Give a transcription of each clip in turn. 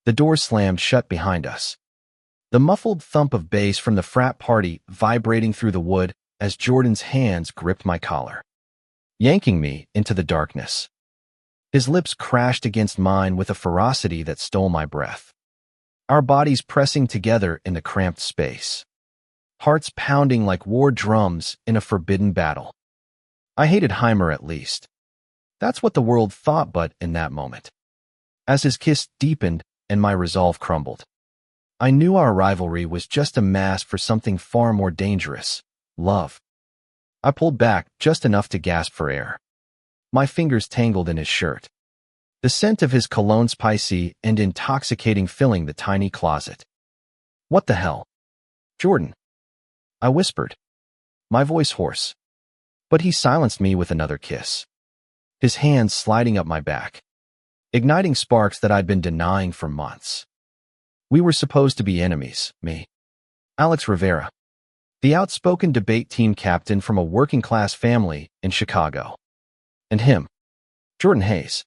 The door slammed shut behind us. The muffled thump of bass from the frat party vibrating through the wood as Jordan's hands gripped my collar, yanking me into the darkness. His lips crashed against mine with a ferocity that stole my breath. Our bodies pressing together in the cramped space, hearts pounding like war drums in a forbidden battle. I hated Heimer at least. That's what the world thought, but in that moment, as his kiss deepened and my resolve crumbled, I knew our rivalry was just a mask for something far more dangerous: love. I pulled back just enough to gasp for air. My fingers tangled in his shirt, the scent of his cologne spicy and intoxicating filling the tiny closet. "What the hell? Jordan," I whispered, my voice hoarse. But he silenced me with another kiss, his hands sliding up my back, igniting sparks that I'd been denying for months. We were supposed to be enemies, me, Alex Rivera, the outspoken debate team captain from a working-class family in Chicago, and him, Jordan Hayes,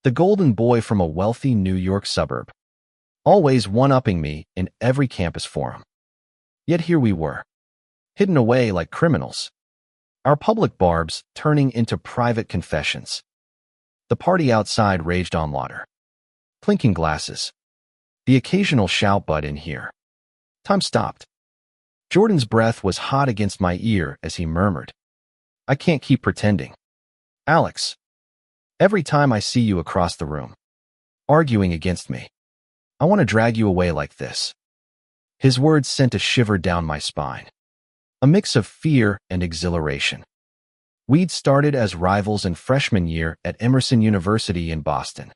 the golden boy from a wealthy New York suburb, always one-upping me in every campus forum. Yet here we were, hidden away like criminals, our public barbs turning into private confessions. The party outside raged on louder, clinking glasses, the occasional shout, but in here, time stopped. Jordan's breath was hot against my ear as he murmured, "I can't keep pretending. Alex, every time I see you across the room, arguing against me, I want to drag you away like this." His words sent a shiver down my spine, a mix of fear and exhilaration. We'd started as rivals in freshman year at Emerson University in Boston,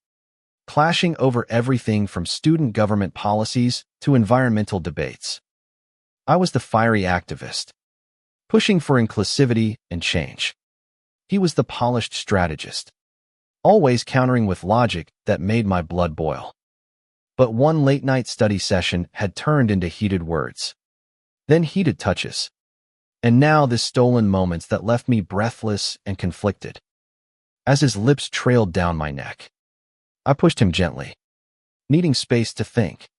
clashing over everything from student government policies to environmental debates. I was the fiery activist, pushing for inclusivity and change. He was the polished strategist, always countering with logic that made my blood boil. But one late-night study session had turned into heated words, then heated touches, and now this stolen moments that left me breathless and conflicted. As his lips trailed down my neck, I pushed him gently, needing space to think.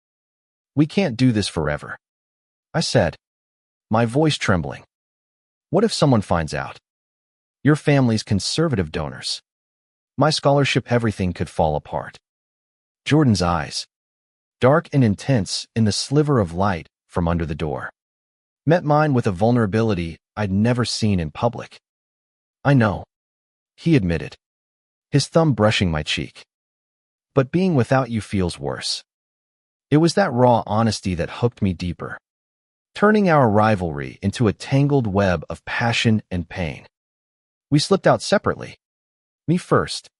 "We can't do this forever," I said, my voice trembling. "What if someone finds out? Your family's conservative donors. My scholarship, everything could fall apart." Jordan's eyes, dark and intense in the sliver of light from under the door, met mine with a vulnerability I'd never seen in public. "I know," he admitted, his thumb brushing my cheek. "But being without you feels worse." It was that raw honesty that hooked me deeper, turning our rivalry into a tangled web of passion and pain. We slipped out separately, me first,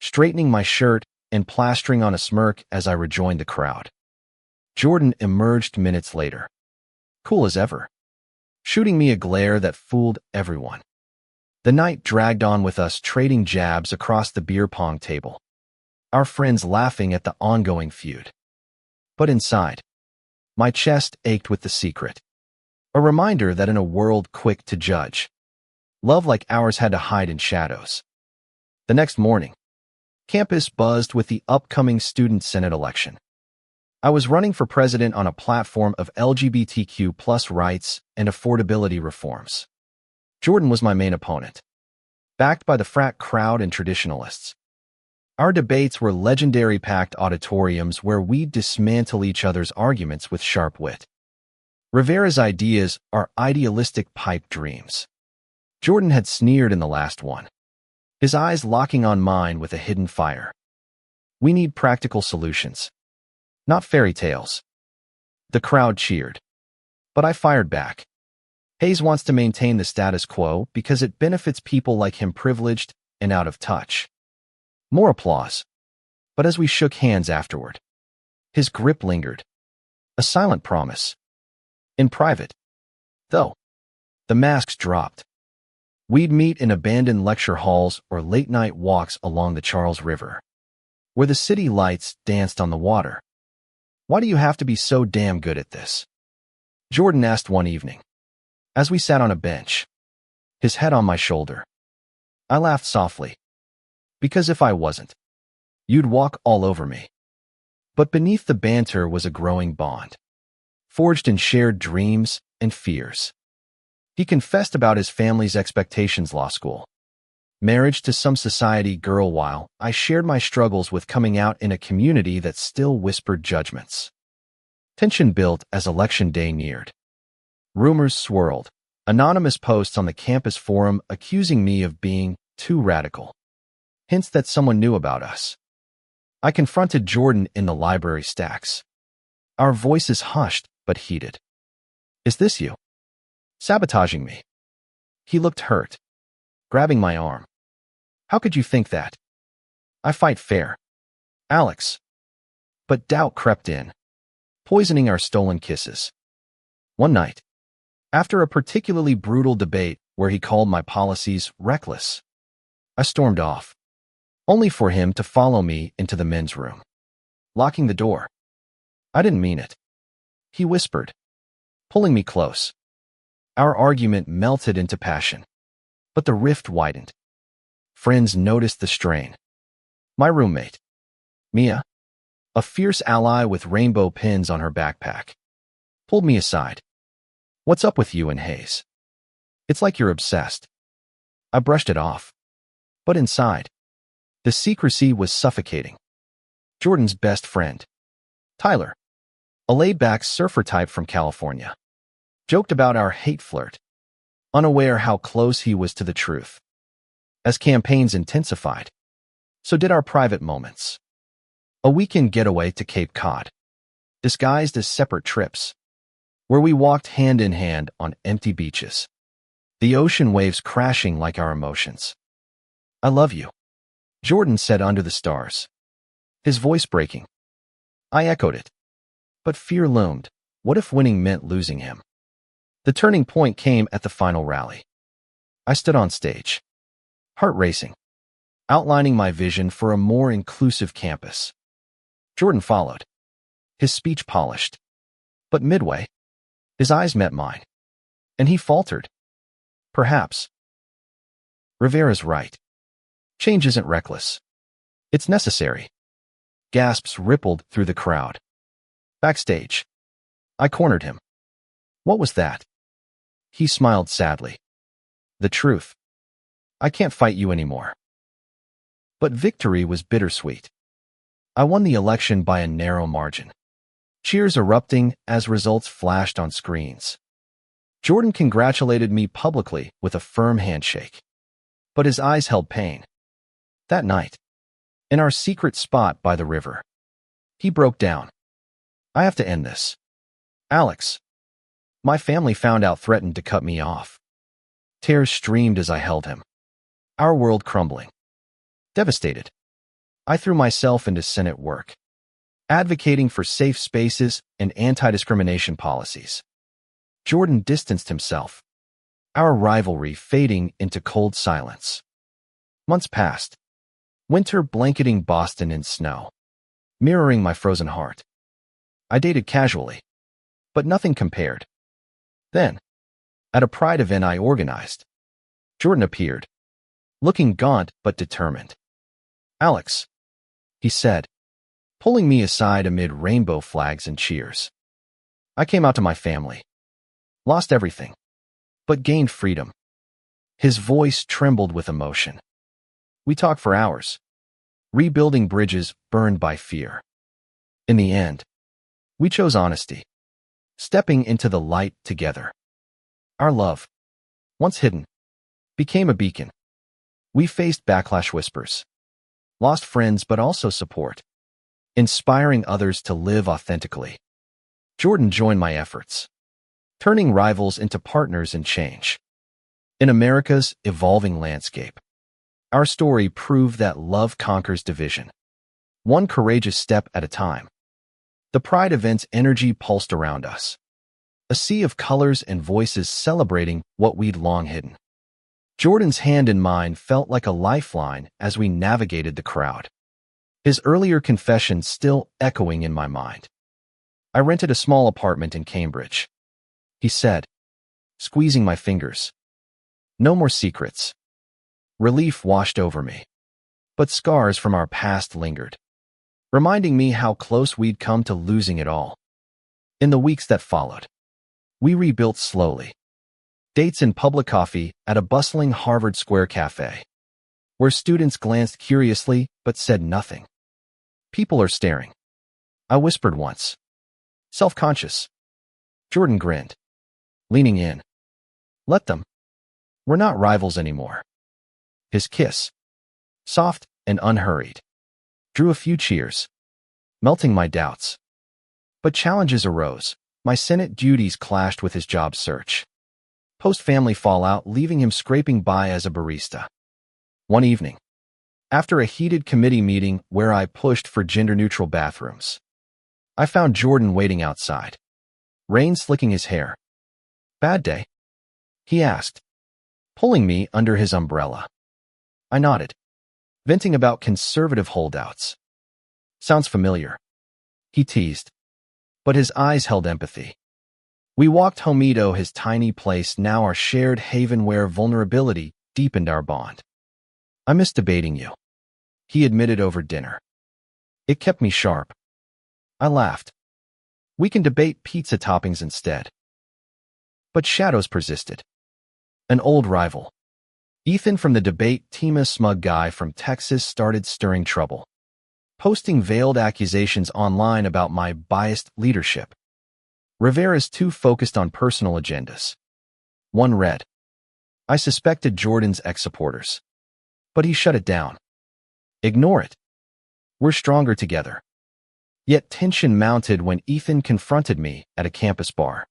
straightening my shirt and plastering on a smirk as I rejoined the crowd. Jordan emerged minutes later, cool as ever, shooting me a glare that fooled everyone. The night dragged on with us trading jabs across the beer pong table, our friends laughing at the ongoing feud. But inside, my chest ached with the secret, a reminder that in a world quick to judge, love like ours had to hide in shadows. The next morning, campus buzzed with the upcoming student senate election. I was running for president on a platform of LGBTQ+ rights and affordability reforms. Jordan was my main opponent, backed by the frat crowd and traditionalists. Our debates were legendary packed auditoriums where we'd dismantle each other's arguments with sharp wit. Rivera's ideas are idealistic pipe dreams. Jordan had sneered in the last one, his eyes locking on mine with a hidden fire. "We need practical solutions, not fairy tales." The crowd cheered, but I fired back. "Hayes wants to maintain the status quo because it benefits people like him, privileged and out of touch." More applause. But as we shook hands afterward, his grip lingered, a silent promise. In private, though, the masks dropped. We'd meet in abandoned lecture halls or late-night walks along the Charles River, where the city lights danced on the water. "Why do you have to be so damn good at this?" Jordan asked one evening, as we sat on a bench, his head on my shoulder. I laughed softly. "Because if I wasn't, you'd walk all over me." But beneath the banter was a growing bond, forged in shared dreams and fears. He confessed about his family's expectations: law school, marriage to some society girl, while I shared my struggles with coming out in a community that still whispered judgments. Tension built as election day neared. Rumors swirled, anonymous posts on the campus forum accusing me of being too radical, hints that someone knew about us. I confronted Jordan in the library stacks. Our voices hushed but heated. "Is this you? Sabotaging me?" He looked hurt, grabbing my arm. "How could you think that? I fight fair, Alex." But doubt crept in, poisoning our stolen kisses. One night, after a particularly brutal debate where he called my policies reckless, I stormed off, only for him to follow me into the men's room, locking the door. "I didn't mean it," he whispered, pulling me close. Our argument melted into passion, but the rift widened. Friends noticed the strain. My roommate, Mia, a fierce ally with rainbow pins on her backpack, pulled me aside. "What's up with you and Hayes? It's like you're obsessed." I brushed it off, but inside, the secrecy was suffocating. Jordan's best friend, Tyler, a laid-back surfer type from California, joked about our hate flirt, unaware how close he was to the truth. As campaigns intensified, so did our private moments. A weekend getaway to Cape Cod, disguised as separate trips, where we walked hand in hand on empty beaches, the ocean waves crashing like our emotions. "I love you," Jordan said under the stars, his voice breaking. I echoed it, but fear loomed. What if winning meant losing him? The turning point came at the final rally. I stood on stage, heart racing, outlining my vision for a more inclusive campus. Jordan followed, his speech polished. But midway, his eyes met mine, and he faltered. "Perhaps Rivera's right. Change isn't reckless. It's necessary." Gasps rippled through the crowd. Backstage, I cornered him. "What was that?" He smiled sadly. "The truth. I can't fight you anymore." But victory was bittersweet. I won the election by a narrow margin, cheers erupting as results flashed on screens. Jordan congratulated me publicly with a firm handshake, but his eyes held pain. That night, in our secret spot by the river, he broke down. "I have to end this. Alex, my family found out, threatened to cut me off." Tears streamed as I held him, our world crumbling. Devastated, I threw myself into Senate work, advocating for safe spaces and anti-discrimination policies. Jordan distanced himself, our rivalry fading into cold silence. Months passed, winter blanketing Boston in snow, mirroring my frozen heart. I dated casually, but nothing compared. Then, at a pride event I organized, Jordan appeared, looking gaunt but determined. "Alex," he said, pulling me aside amid rainbow flags and cheers. "I came out to my family, lost everything, but gained freedom." His voice trembled with emotion. We talked for hours, rebuilding bridges burned by fear. In the end, we chose honesty, stepping into the light together. Our love, once hidden, became a beacon. We faced backlash whispers, lost friends but also support, inspiring others to live authentically. Jordan joined my efforts, turning rivals into partners in change. In America's evolving landscape, our story proved that love conquers division, one courageous step at a time. The Pride event's energy pulsed around us, a sea of colors and voices celebrating what we'd long hidden. Jordan's hand in mine felt like a lifeline as we navigated the crowd, his earlier confession still echoing in my mind. "I rented a small apartment in Cambridge," he said, squeezing my fingers. "No more secrets." Relief washed over me, but scars from our past lingered. reminding me how close we'd come to losing it all. In the weeks that followed, we rebuilt slowly. Dates in public coffee at a bustling Harvard Square cafe, where students glanced curiously but said nothing. People are staring, I whispered once. Self-conscious. Jordan grinned, leaning in. Let them. We're not rivals anymore. His kiss, soft and unhurried, drew a few cheers, melting my doubts. But challenges arose. My Senate duties clashed with his job search. Post-family fallout leaving him scraping by as a barista. One evening, after a heated committee meeting where I pushed for gender-neutral bathrooms, I found Jordan waiting outside, rain slicking his hair. Bad day? He asked, pulling me under his umbrella. I nodded, venting about conservative holdouts. Sounds familiar, he teased, but his eyes held empathy. We walked Homedo, his tiny place, now our shared haven where vulnerability deepened our bond. I miss debating you, he admitted over dinner. It kept me sharp. I laughed. We can debate pizza toppings instead. But shadows persisted. An old rival, Ethan from the debate team, a smug guy from Texas, started stirring trouble, posting veiled accusations online about my biased leadership. Rivera's too focused on personal agendas. One read, I suspected Jordan's ex-supporters, but he shut it down. Ignore it. We're stronger together. Yet tension mounted when Ethan confronted me at a campus bar.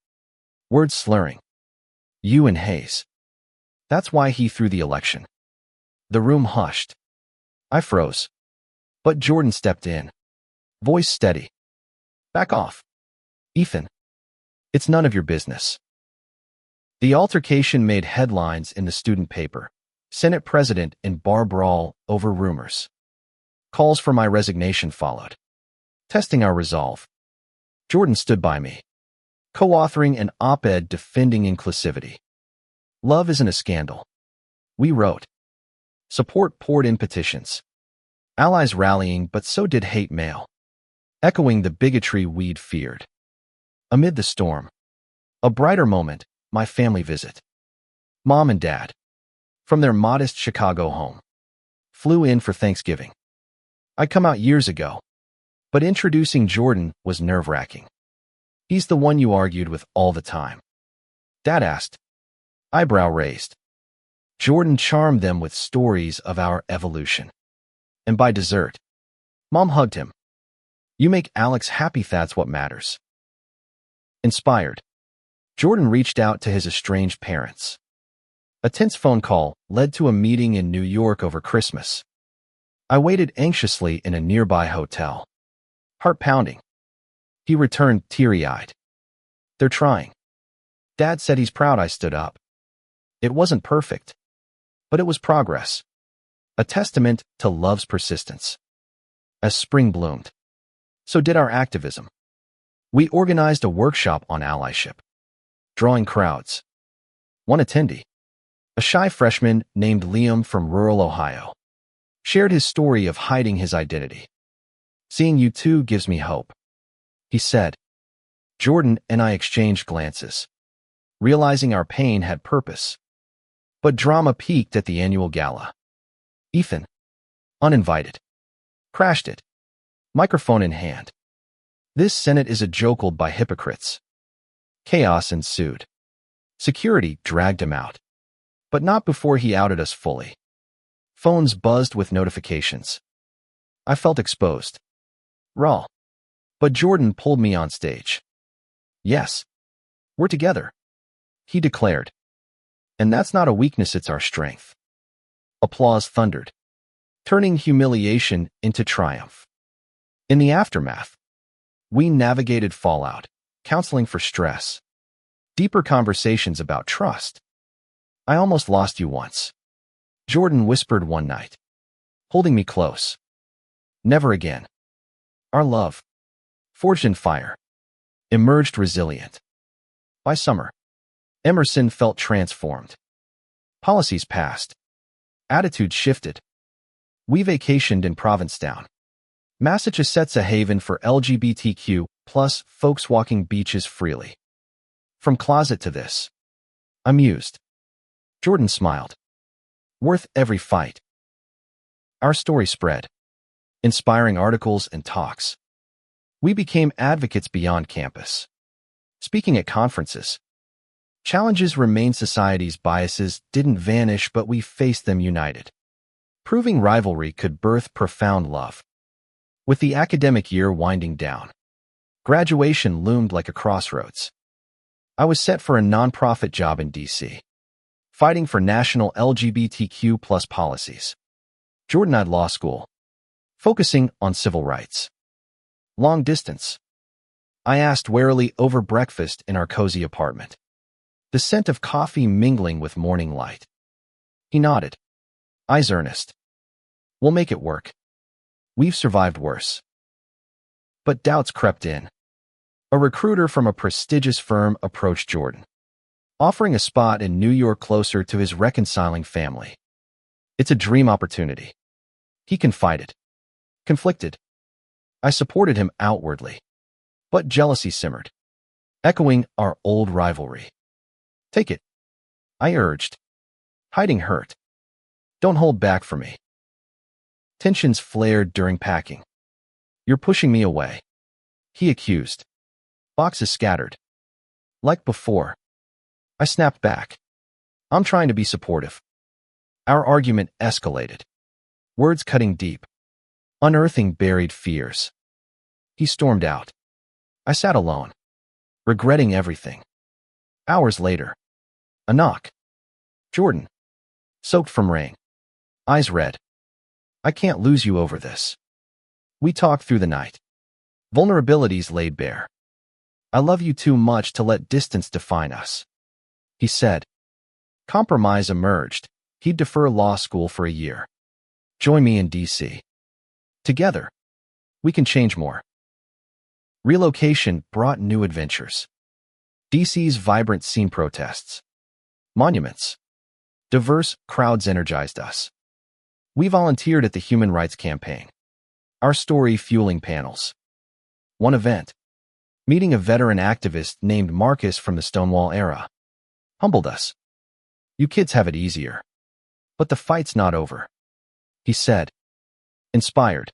Words slurring. You and Hayes. That's why he threw the election. The room hushed. I froze. But Jordan stepped in. Voice steady. Back off. Ethan. It's none of your business. The altercation made headlines in the student paper. Senate President in bar brawl over rumors. Calls for my resignation followed. Testing our resolve. Jordan stood by me, co-authoring an op-ed defending inclusivity. Love isn't a scandal, we wrote. Support poured in petitions. Allies rallying, but so did hate mail, echoing the bigotry we'd feared. Amid the storm, a brighter moment, my family visit. Mom and Dad, from their modest Chicago home, flew in for Thanksgiving. I'd come out years ago, but introducing Jordan was nerve-wracking. He's the one you argued with all the time, Dad asked, eyebrow raised. Jordan charmed them with stories of our evolution. And by dessert, Mom hugged him. You make Alex happy, that's what matters. Inspired, Jordan reached out to his estranged parents. A tense phone call led to a meeting in New York over Christmas. I waited anxiously in a nearby hotel. Heart pounding. He returned teary-eyed. They're trying. Dad said he's proud. I stood up. It wasn't perfect, but it was progress. A testament to love's persistence. As spring bloomed, so did our activism. We organized a workshop on allyship, drawing crowds. One attendee, a shy freshman named Liam from rural Ohio, shared his story of hiding his identity. Seeing you two gives me hope, he said. Jordan and I exchanged glances, realizing our pain had purpose. But drama peaked at the annual gala. Ethan, uninvited, crashed it, microphone in hand. This Senate is a joke by hypocrites. Chaos ensued. Security dragged him out, but not before he outed us fully. Phones buzzed with notifications. I felt exposed. Raw. But Jordan pulled me on stage. Yes, we're together, he declared. And that's not a weakness, it's our strength. Applause thundered, turning humiliation into triumph. In the aftermath, we navigated fallout, counseling for stress, deeper conversations about trust. I almost lost you once, Jordan whispered one night, holding me close. Never again. Our love, forged in fire, emerged resilient. By summer, Emerson felt transformed. Policies passed. Attitudes shifted. We vacationed in Provincetown, Massachusetts a haven for LGBTQ plus folks walking beaches freely. From closet to this. Amused. Jordan smiled. Worth every fight. Our story spread. Inspiring articles and talks. We became advocates beyond campus. Speaking at conferences. Challenges remained. Society's biases didn't vanish, but we faced them united. Proving rivalry could birth profound love. With the academic year winding down, graduation loomed like a crossroads. I was set for a nonprofit job in D.C., fighting for national LGBTQ plus policies. Jordan had law school, focusing on civil rights. Long distance. I asked warily over breakfast in our cozy apartment, the scent of coffee mingling with morning light. He nodded, eyes earnest. We'll make it work. We've survived worse. But doubts crept in. A recruiter from a prestigious firm approached Jordan, offering a spot in New York closer to his reconciling family. It's a dream opportunity. He confided. Conflicted. I supported him outwardly, but jealousy simmered, echoing our old rivalry. Take it, I urged, hiding hurt. Don't hold back for me. Tensions flared during packing. You're pushing me away, he accused. Boxes scattered. Like before. I snapped back. I'm trying to be supportive. Our argument escalated. Words cutting deep. Unearthing buried fears. He stormed out. I sat alone, regretting everything. Hours later. A knock. Jordan. Soaked from rain. Eyes red. I can't lose you over this. We talked through the night. Vulnerabilities laid bare. I love you too much to let distance define us, he said. Compromise emerged. He'd defer law school for a year. Join me in D.C. Together, we can change more. Relocation brought new adventures. D.C.'s vibrant scene protests. Monuments. Diverse crowds energized us. We volunteered at the Human Rights Campaign. Our story fueling panels. One event. Meeting a veteran activist named Marcus from the Stonewall era. Humbled us. You kids have it easier. But the fight's not over, he said. Inspired.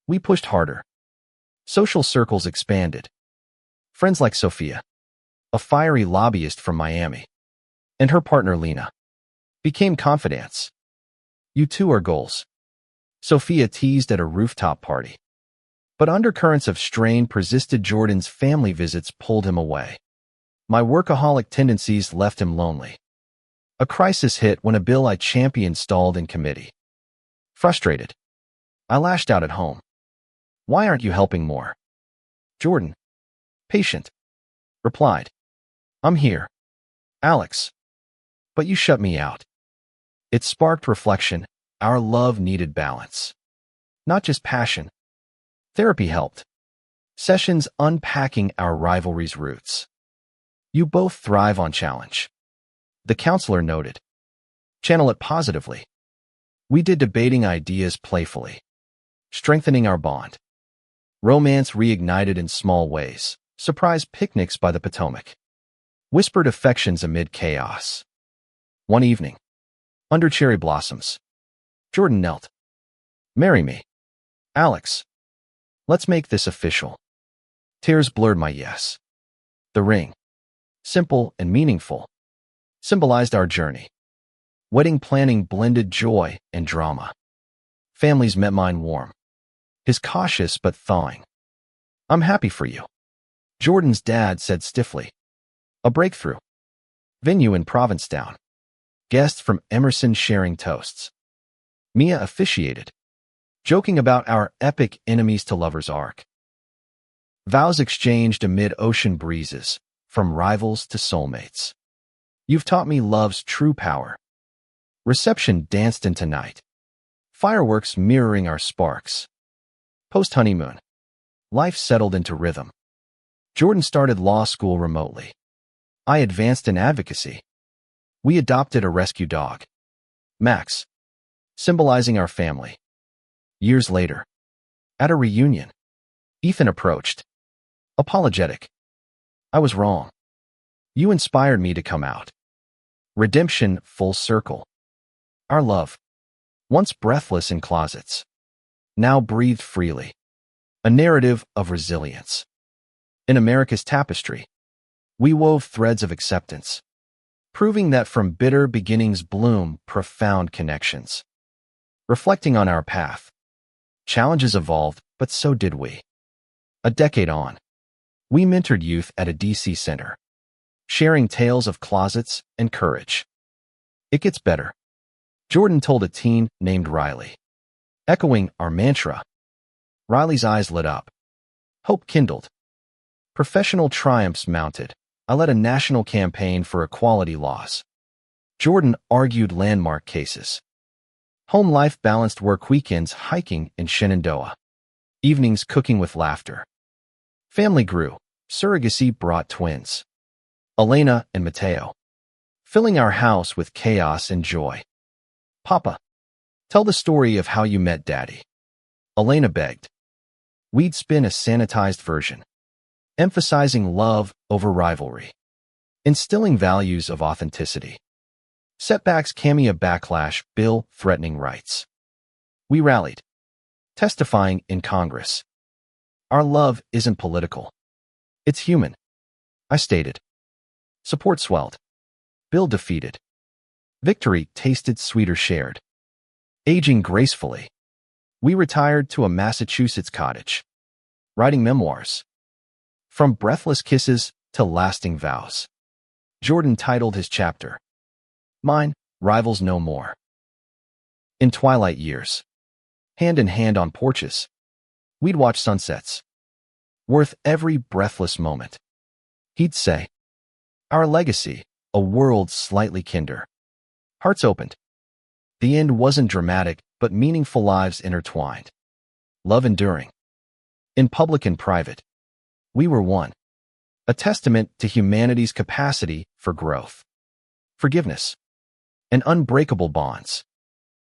We pushed harder. Social circles expanded. Friends like Sophia, a fiery lobbyist from Miami, and her partner Lena, became confidants. You two are goals, Sophia teased at a rooftop party. But undercurrents of strain persisted. Jordan's family visits pulled him away. My workaholic tendencies left him lonely. A crisis hit when a bill I championed stalled in committee. Frustrated, I lashed out at home. Why aren't you helping more? Jordan, patient, replied. I'm here, Alex. But you shut me out. It sparked reflection. Our love needed balance. Not just passion. Therapy helped. Sessions unpacking our rivalry's roots. You both thrive on challenge, the counselor noted. Channel it positively. We did debating ideas playfully, strengthening our bond. Romance reignited in small ways. Surprise picnics by the Potomac. Whispered affections amid chaos. One evening, under cherry blossoms, Jordan knelt. Marry me, Alex. Let's make this official. Tears blurred my yes. The ring, simple and meaningful, symbolized our journey. Wedding planning blended joy and drama. Families met mine warm. His cautious but thawing. I'm happy for you, Jordan's dad said stiffly. A breakthrough. Venue in Provincetown. Guests from Emerson sharing toasts. Mia officiated, joking about our epic enemies to lovers arc. Vows exchanged amid ocean breezes, from rivals to soulmates. You've taught me love's true power. Reception danced into night. Fireworks mirroring our sparks. Post-honeymoon. Life settled into rhythm. Jordan started law school remotely. I advanced in advocacy. We adopted a rescue dog, Max, symbolizing our family. Years later, At a reunion, Ethan approached, apologetic. I was wrong. You inspired me to come out. Redemption full circle. Our love, once breathless in closets, now breathed freely. A narrative of resilience. In America's tapestry, we wove threads of acceptance, proving that from bitter beginnings bloom profound connections. Reflecting on our path, challenges evolved, but so did we. A decade on, we mentored youth at a DC center, sharing tales of closets and courage. It gets better, Jordan told a teen named Riley. Echoing our mantra, Riley's eyes lit up. Hope kindled. Professional triumphs mounted. I led a national campaign for equality laws. Jordan argued landmark cases. Home life balanced work, weekends hiking in Shenandoah, evenings cooking with laughter. Family grew. Surrogacy brought twins, Elena and Mateo, filling our house with chaos and joy. Papa, tell the story of how you met Daddy, Elena begged. We'd spin a sanitized version, emphasizing love over rivalry, instilling values of authenticity. Setbacks, cameo backlash, bill threatening rights. We rallied, testifying in Congress. Our love isn't political. It's human, I stated. Support swelled. Bill defeated. Victory tasted sweeter shared. Aging gracefully, we retired to a Massachusetts cottage, writing memoirs. From breathless kisses to lasting vows. Jordan titled his chapter, Mine, Rivals No More. In twilight years, hand in hand on porches, we'd watch sunsets, worth every breathless moment. He'd say, our legacy, a world slightly kinder. Hearts opened. The end wasn't dramatic, but meaningful, lives intertwined. Love enduring. In public and private, we were one. A testament to humanity's capacity for growth, forgiveness, and unbreakable bonds.